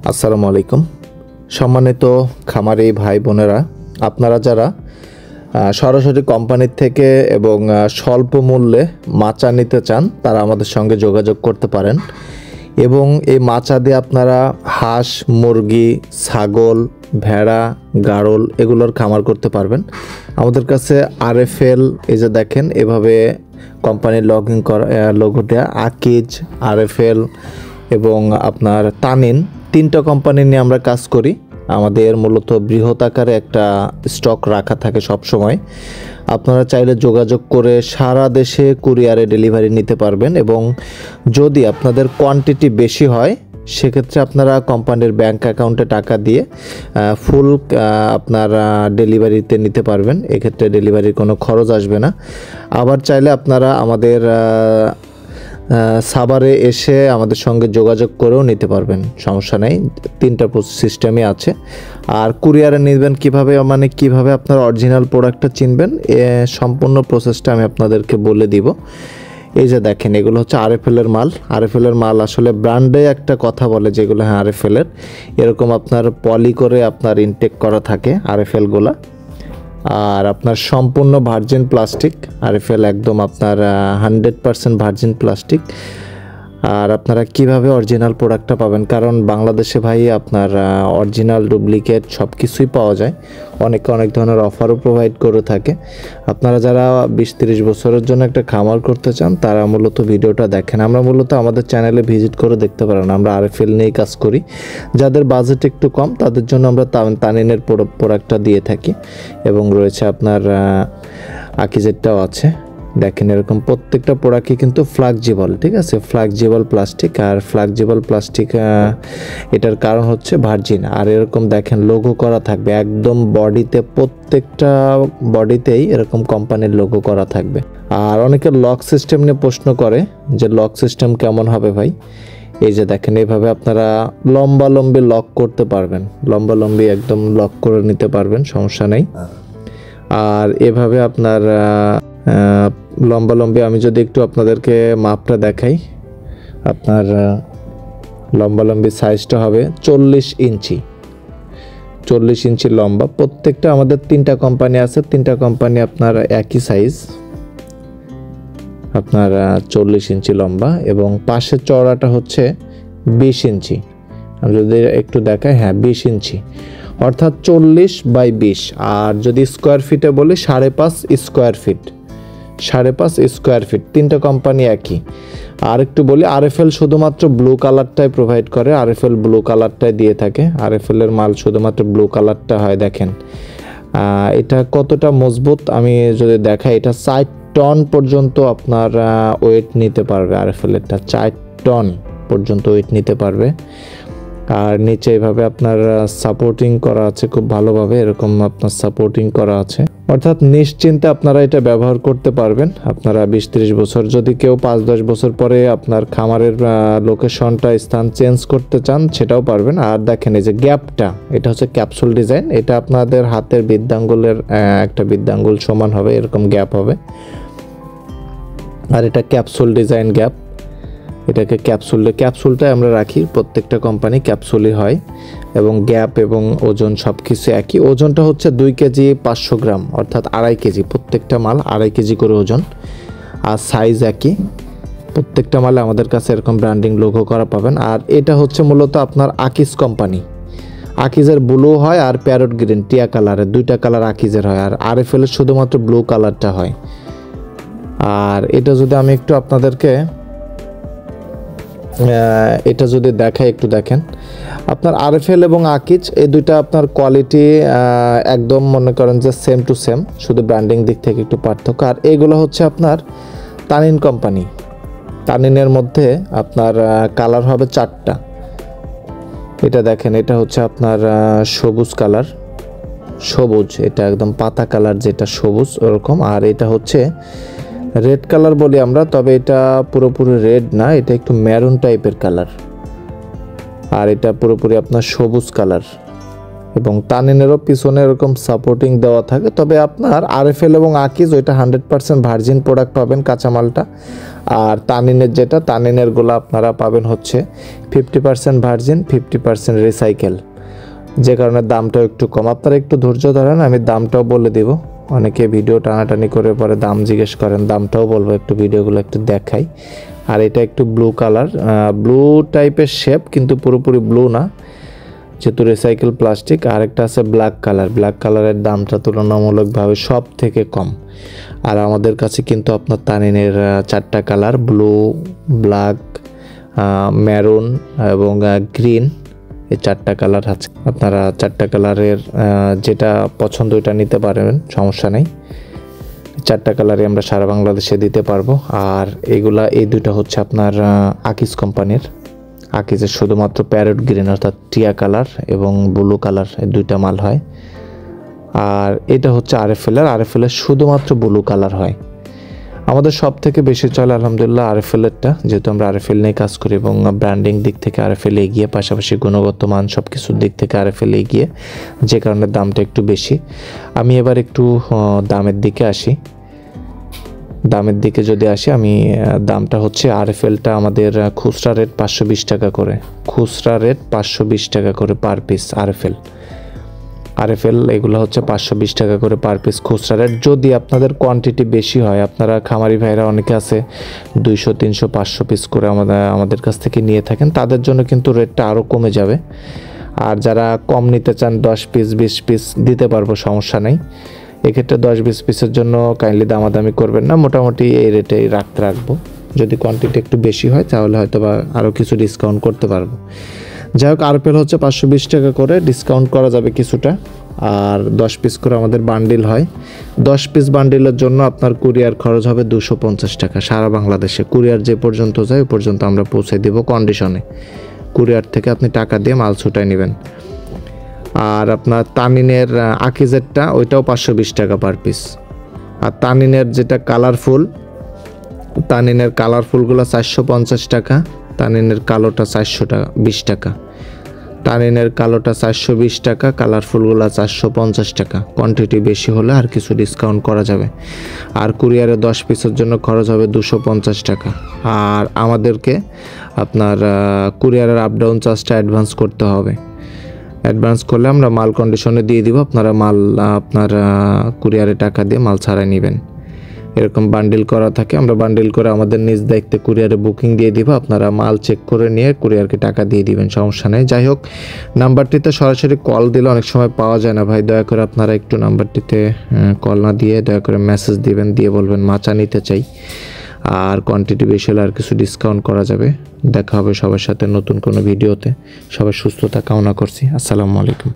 আসসালামু আলাইকুম। সম্মানিত খামারি ভাই বোনেরা, আপনারা যারা সরাসরি কোম্পানির থেকে এবং স্বল্প মূল্যে মাচা নিতে চান তারা আমাদের সঙ্গে যোগাযোগ করতে পারেন এবং এই মাচা দিয়ে আপনারা হাঁস, মুরগি, ছাগল, ভেড়া, গাড়ল এগুলোর খামার করতে পারবেন। আমাদের কাছে আরএফএল, এই যে দেখেন এভাবে কোম্পানির লোগো দেয়া আকিজ, আরএফএল এবং আপনার তানিন, তিনটা কোম্পানি নিয়ে আমরা কাজ করি। আমাদের মূলত বৃহৎ আকারে একটা স্টক রাখা থাকে সব সময়। আপনারা চাইলে যোগাযোগ করে সারা দেশে কুরিয়ারে ডেলিভারি নিতে পারবেন এবং যদি আপনাদের কোয়ান্টিটি বেশি হয় সেক্ষেত্রে আপনারা কোম্পানির ব্যাংক অ্যাকাউন্টে টাকা দিয়ে ফুল আপনার ডেলিভারিতে নিতে পারবেন। এক্ষেত্রে ডেলিভারির কোনো খরচ আসবে না। আবার চাইলে আপনারা আমাদের সাভারে এসে আমাদের সঙ্গে যোগাযোগ করেও নিতে পারবেন, সমস্যা নেই। তিনটা সিস্টেমই আছে। আর কুরিয়ারে নেবেন কিভাবে, মানে কিভাবে আপনার অরিজিনাল প্রোডাক্টটা চিনবেন, সম্পূর্ণ প্রসেসটা আমি আপনাদেরকে বলে দিব। এই যে দেখেন এগুলো হচ্ছে আরএফএলের মাল। আরএফএলের মাল আসলে ব্র্যান্ডে একটা কথা বলে যেগুলো হ্যাঁ আরএফএলের, এরকম আপনার পলি করে আপনার ইনটেক করা থাকে আরএফএলগুলা। আর আপনার সম্পূর্ণ ভার্জিন প্লাস্টিক, আরএফএল একদম আপনার 100% ভার্জিন প্লাস্টিক। আর আপনারা কিভাবে অরিজিনাল প্রোডাক্টটা পাবেন, কারণ বাংলাদেশে ভাই আপনার অরিজিনাল ডুপ্লিকেট সব কিছুই পাওয়া যায়। অনেক ধরনের অফারও প্রোভাইড করে থাকে। আপনারা যারা 20-30 বছরের জন্য একটা খামার করতে চান তারা মূলত ভিডিওটা দেখেন। আমরা মূলত আমাদের চ্যানেলে ভিজিট করে দেখতে পারেন, আমরা আরএফএল নিয়েই কাজ করি। যাদের বাজেট একটু কম তাদের জন্য আমরা তানিনের প্রোডাক্টটা দিয়ে থাকি এবং রয়েছে আপনার আকিজেরটাও আছে। দেখেন এরকম প্রত্যেকটা প্রোডাক্টই কিন্তু ফ্লেক্সিবল, ঠিক আছে, ফ্লেক্সিবল প্লাস্টিক। আর ফ্লেক্সিবল প্লাস্টিক এটার কারণ হচ্ছে ভার্জিন। আর এরকম দেখেন লোগো করা থাকবে একদম বডিতে, প্রত্যেকটা বডিতেই এরকম কোম্পানির লোগো করা থাকবে। আর অনেকে লক সিস্টেম নিয়ে প্রশ্ন করে যে লক সিস্টেম কেমন হবে ভাই। এই যে দেখেন এইভাবে আপনারা লম্বালম্বি লক করতে পারবেন, লম্বালম্বি একদম লক করে নিতে পারবেন, সমস্যা নেই। আর এভাবে আপনার লম্বালম্বি, আমি যদি একটু আপনাদেরকে মাপটা দেখাই, আপনার লম্বালম্বি সাইজটা হবে 40 ইঞ্চি, 40 ইঞ্চি লম্বা। প্রত্যেকটা আমাদের তিনটা কোম্পানি আছে, তিনটা কোম্পানি আপনার একই সাইজ, আপনার 40 ইঞ্চি লম্বা এবং পাশের চওড়াটা হচ্ছে 20 ইঞ্চি। আমি যদি একটু দেখাই, হ্যাঁ 20 ইঞ্চি, অর্থাৎ 40/20। আর যদি স্কোয়ার ফিটে বলি 5.5 স্কোয়ার ফিট, 5.5 স্কোয়ার ফিট। তিনটা কোম্পানি একই। আর একটু বলি, আরএফএল শুধুমাত্র ব্লু কালারটাই প্রোভাইড করে, আরএফএল ব্লু কালারটাই দিয়ে থাকে। আরএফএলের মাল শুধুমাত্র ব্লু কালারটা হয়। দেখেন এটা কতটা মজবুত আমি যদি দেখাই, এটা 4 টন পর্যন্ত আপনার ওয়েট নিতে পারবে। আরএফএলেরটা 4 টন পর্যন্ত ওয়েট নিতে পারবে। আর নিচে এইভাবে আপনার সাপোর্টিং করা আছে খুব ভালোভাবে, এরকম আপনার সাপোর্টিং করা আছে, অর্থাৎ নিশ্চিন্তে আপনারা এটা ব্যবহার করতে পারবেন। আপনারা 20-30 বছর, যদি কেউ 5-10 বছর পরে আপনার খামারের লোকেশনটা, স্থান চেঞ্জ করতে চান সেটাও পারবেন। আর দেখেন এই যে গ্যাপটা, এটা হচ্ছে ক্যাপসুল ডিজাইন, এটা আপনাদের হাতের বৃদ্ধাঙ্গুলের একটা বৃদ্ধাঙ্গুল সমান হবে, এরকম গ্যাপ হবে। আর এটা ক্যাপসুল ডিজাইন গ্যাপ, এটাকে ক্যাপসুলটাই আমরা রাখি, প্রত্যেকটা কোম্পানি ক্যাপসুলই হয় এবং গ্যাপ এবং ওজন সব কিছু একই। ওজনটা হচ্ছে 2 কেজি 500 গ্রাম, অর্থাৎ 2.5 কেজি, প্রত্যেকটা মাল 2.5 কেজি করে ওজন। আর সাইজ একই, প্রত্যেকটা মালে আমাদের কাছে এরকম ব্র্যান্ডিং লোগো করা পাবেন। আর এটা হচ্ছে মূলত আপনার আকিজ কোম্পানি, আকিজের ব্লু হয় আর প্যারট গ্রিন, টিয়া কালারের, দুইটা কালার আকিজের হয়। আর আরএফএলের শুধুমাত্র ব্লু কালারটা হয়। আর এটা যদি আমি একটু আপনাদেরকে এটা যদি দেখাই, একটু দেখেন আপনার আরএফএল এবং আকিজ এই দুইটা আপনার কোয়ালিটি একদম মনে করেন যে সেম টু সেম, শুধু ব্র্যান্ডিং দিক থেকে একটু পার্থক্য। আর এগুলো হচ্ছে আপনার তানিন কোম্পানি। তানিনের মধ্যে আপনার কালার হবে 4টা। এটা দেখেন, এটা হচ্ছে আপনার সবুজ কালার, সবুজ, এটা একদম পাতা কালার যেটা সবুজ ওরকম। আর এটা হচ্ছে রেড কালার বলি আমরা, তবে এটা পুরোপুরি রেড না, এটা একটু মেরুন টাইপের কালার। আর এটা পুরোপুরি আপনার সবুজ কালার, এবং তানিনেরও পিছনে এরকম সাপোর্টিং দেওয়া থাকে। তবে আপনার আরএফএল এবং আকিজ ওইটা 100% ভার্জিন প্রোডাক্ট পাবেন কাঁচামালটা। আর তানিনের যেটা তানিনেরগুলো আপনারা পাবেন হচ্ছে 50% ভার্জিন 50% রিসাইকেল, যে কারণে দামটাও একটু কম। আপনারা একটু ধৈর্য ধরেন, আমি দামটাও বলে দিব। অনেকে ভিডিও টানাটানি করে পরে দাম জিজ্ঞেস করেন, দামটাও বলবো, একটু ভিডিওগুলো একটু দেখাই। আর এটা একটু ব্লু কালার, ব্লু টাইপের শেপ কিন্তু পুরোপুরি ব্লু না, যেহেতু রিসাইকেল প্লাস্টিক। আর একটা আছে ব্ল্যাক কালার, ব্ল্যাক কালারের দামটা তুলনামূলকভাবে সব থেকে কম। আর আমাদের কাছে কিন্তু আপনার তানিনের 4টা কালার, ব্লু, ব্ল্যাক, মেরুন এবং গ্রিন, এই 4টা কালার আছে। আপনারা 4টা কালারের যেটা পছন্দ ওইটা নিতে পারবেন, সমস্যা নেই। 4টা কালারই আমরা সারা বাংলাদেশে দিতে পারবো। আর এগুলা এই দুইটা হচ্ছে আপনার আকিজ কোম্পানির। আকিজের শুধুমাত্র প্যারট গ্রিন অর্থাৎ টিয়া কালার এবং ব্লু কালার, এই দুইটা মাল হয়। আর এটা হচ্ছে আরএফএলের শুধুমাত্র ব্লু কালার হয়। আমাদের সব থেকে বেশি চলে আলহামদুলিল্লাহ আরএফএলেরটা, যেহেতু আমরা আরএফএল নিয়ে কাজ করি এবং ব্র্যান্ডিং দিক থেকে আরএফএল এগিয়ে, পাশাপাশি গুণগত মান সব কিছুর দিক থেকে আরএফএল এগিয়ে, যে কারণে দামটা একটু বেশি। আমি এবার একটু দামের দিকে আসি। দামের দিকে যদি আসি, আমি দামটা হচ্ছে আরএফএলটা আমাদের খুচরা রেট 520 টাকা করে, খুচরা রেট 520 টাকা করে পার পিস। আরএফএল এগুলো হচ্ছে 520 টাকা করে পার পিস খুচরা রেট। যদি আপনাদের কোয়ান্টিটি বেশি হয়, আপনারা খামারি ভাইরা অনেকে আছে 200, 300, 500 পিস করে আমাদের কাছ থেকে নিয়ে থাকেন, তাদের জন্য কিন্তু রেটটা আরও কমে যাবে। আর যারা কম নিতে চান 10 পিস 20 পিস দিতে পারবো, সমস্যা নেই। এক্ষেত্রে 10-20 পিসের জন্য কাইন্ডলি দামাদামি করবেন না, মোটামুটি এই রেটেই রাখবো। যদি কোয়ান্টিটি একটু বেশি হয় তাহলে হয়তো বা আরও কিছু ডিসকাউন্ট করতে পারবো। যাই হোক, আরএফএল হচ্ছে 520 টাকা করে, ডিসকাউন্ট করা যাবে কিছুটা। আর 10 পিস করে আমাদের বান্ডিল হয়। 10 পিস বান্ডিলের জন্য আপনার কুরিয়ার খরচ হবে 250 টাকা সারা বাংলাদেশে। কুরিয়ার যে পর্যন্ত যায় ওই পর্যন্ত আমরা পৌঁছে দেব কন্ডিশনে। কুরিয়ার থেকে আপনি টাকা দিয়ে মাল ছুটাই নেবেন। আর আপনার তানিনের আকিজেরটা ওইটাও 520 টাকা পার পিস। আর তানিনের যেটা কালারফুল, তানিনের কালারফুলগুলো 450 টাকা, তানিনের কালোটা 420 টাকা, তানিনের কালোটা 420 টাকা, কালারফুলগুলো 450 টাকা। কোয়ান্টিটি বেশি হলে আর কিছু ডিসকাউন্ট করা যাবে। আর কুরিয়ারে 10 পিসের জন্য খরচ হবে 250 টাকা। আর আমাদেরকে আপনার কুরিয়ারের আপ ডাউন চার্জটা অ্যাডভান্স করতে হবে। অ্যাডভান্স করলে আমরা মাল কন্ডিশনে দিয়ে দিব, আপনারা মাল আপনার কুরিয়ারে টাকা দিয়ে মাল ছাড়াই নেবেন। এরকম বান্ডিল করা থাকে, আমরা বান্ডিল করে আমাদের নিজ দায়িত্বে কুরিয়ারে বুকিং দিয়ে দিব। আপনারা মাল চেক করে নিয়ে কুরিয়ারকে টাকা দিয়ে দিবেন, সমস্যা নেই। যাই হোক, নাম্বারটিতে সরাসরি কল দিলে অনেক সময় পাওয়া যায় না ভাই, দয়া করে আপনারা একটু নাম্বারটিতে কল না দিয়ে দয়া করে মেসেজ দিবেন, দিয়ে বলবেন মাচা নিতে চাই। আর কোয়ান্টিটি বেশি হলে আর কিছু ডিসকাউন্ট করা যাবে। দেখা হবে সবার সাথে নতুন কোনো ভিডিওতে। সবাই সুস্থতা কামনা করছি। আসসালামু আলাইকুম।